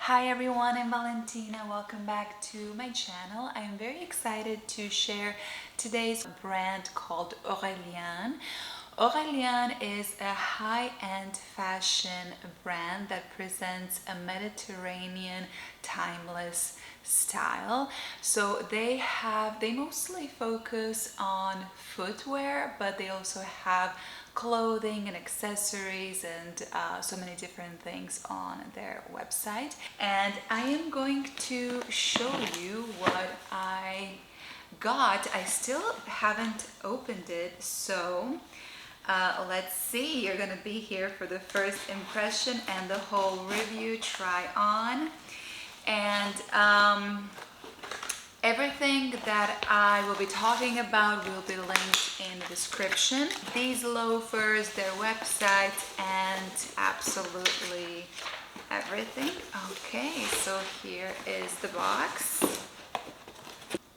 Hi everyone, I'm Valentina. Welcome back to my channel. I'm very excited to share today's brand called Aurelien. Aurelien is a high-end fashion brand that presents a Mediterranean timeless style. So they mostly focus on footwear, but they also have clothing and accessories and so many different things on their website. And I am going to show you what I got. I still haven't opened it, so let's see. You're gonna be here for the first impression and the whole review try on. And everything that I will be talking about will be linked in the description. These loafers, their website, and absolutely everything. Okay, so here is the box.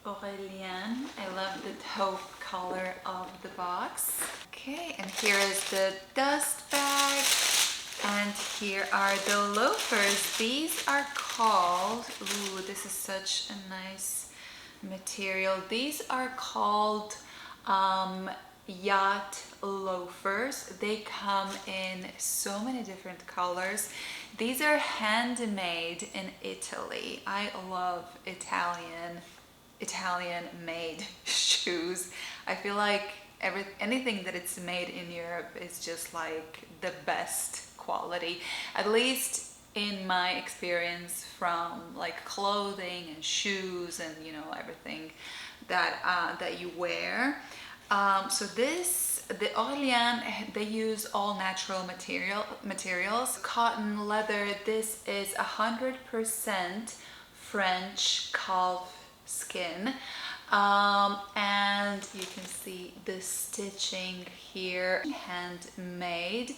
Aurelien, I love the taupe color of the box. Okay, and here is the dust bag. And here are the loafers. These are called, ooh, this is such a nice material. These are called Yacht Loafers. They come in so many different colors. These are handmade in Italy. I love Italian made shoes. I feel like anything that it's made in Europe is just like the best quality, at least in my experience, from like clothing and shoes and everything that you wear. So the Aurelien, they use all natural materials, cotton, leather. This is 100% French calf skin, and you can see the stitching here, handmade,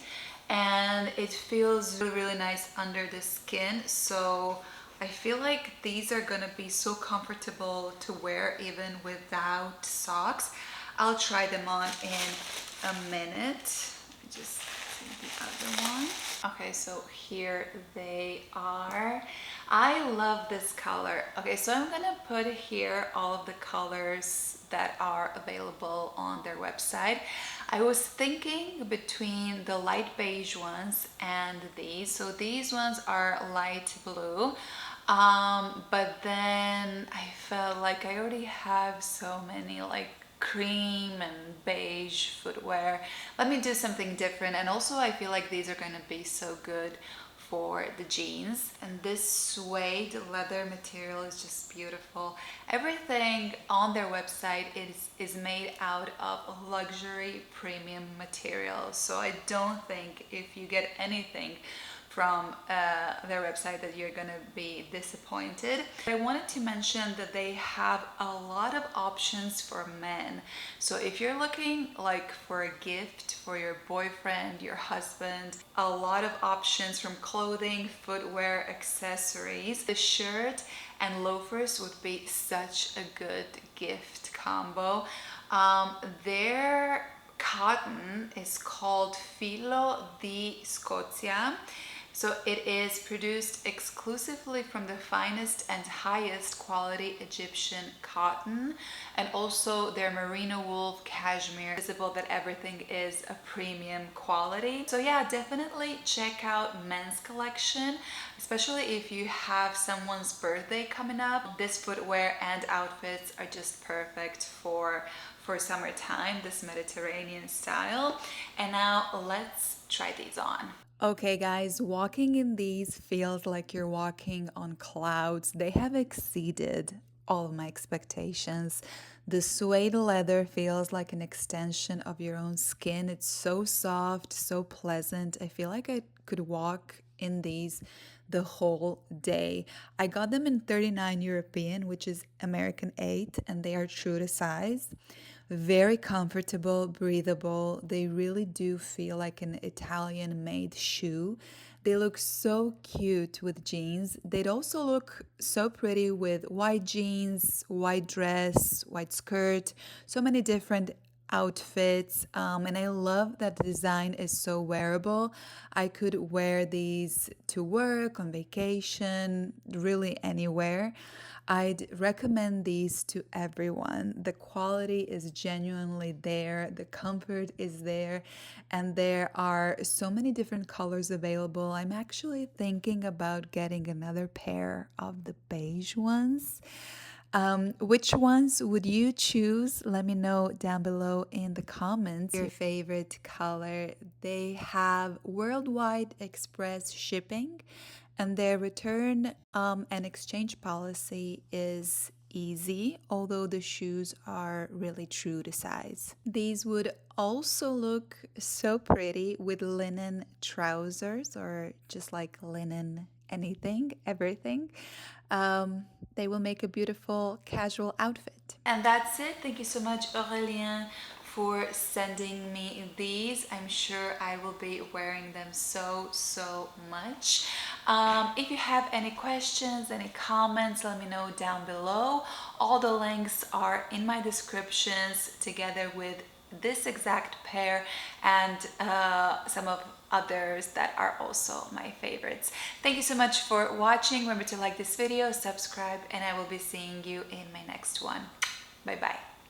and it feels really, really nice under the skin. So I feel like these are gonna be so comfortable to wear even without socks. I'll try them on in a minute. Let me just see the other one. Okay, so here they are. I love this color. Okay, so I'm gonna put here all of the colors that are available on their website. I was thinking between the light beige ones and these. So these ones are light blue, but then I felt like I already have so many like cream and beige footwear. Let me do something different. And also I feel like these are going to be so good for the jeans. And this suede leather material is just beautiful. Everything on their website is made out of luxury premium materials. So I don't think if you get anything from their website that you're gonna be disappointed. I wanted to mention that they have a lot of options for men. So if you're looking like for a gift for your boyfriend, your husband, a lot of options from clothing, footwear, accessories. The shirt and loafers would be such a good gift combo. Their cotton is called Filo di Scozia. So it is produced exclusively from the finest and highest quality Egyptian cotton, and also their merino wool, cashmere. Visible that everything is a premium quality. So yeah, definitely check out men's collection, especially if you have someone's birthday coming up. This footwear and outfits are just perfect for summertime, this Mediterranean style. And now let's try these on. Okay guys, walking in these feels like you're walking on clouds. They have exceeded all of my expectations. The suede leather feels like an extension of your own skin. It's so soft, so pleasant. I feel like I could walk in these the whole day. I got them in 39 European, which is American 8, and they are true to size. Very comfortable, breathable. They really do feel like an Italian made shoe. They look so cute with jeans. They'd also look so pretty with white jeans, white dress, white skirt, so many different outfits, and I love that the design is so wearable. I could wear these to work, on vacation, really anywhere. I'd recommend these to everyone. The quality is genuinely there, the comfort is there, and there are so many different colors available. I'm actually thinking about getting another pair of the beige ones. Which ones would you choose? Let me know down below in the comments your favorite color. They have worldwide express shipping, and their return and exchange policy is easy, although the shoes are really true to size. These would also look so pretty with linen trousers or just like linen anything, everything. They will make a beautiful casual outfit. And that's it. Thank you so much, Aurelien, for sending me these. I'm sure I will be wearing them so much. If you have any questions, any comments, let me know down below. All the links are in my descriptions together with this exact pair and some of others that are also my favorites. Thank you so much for watching. Remember to like this video, subscribe, and I will be seeing you in my next one. Bye bye.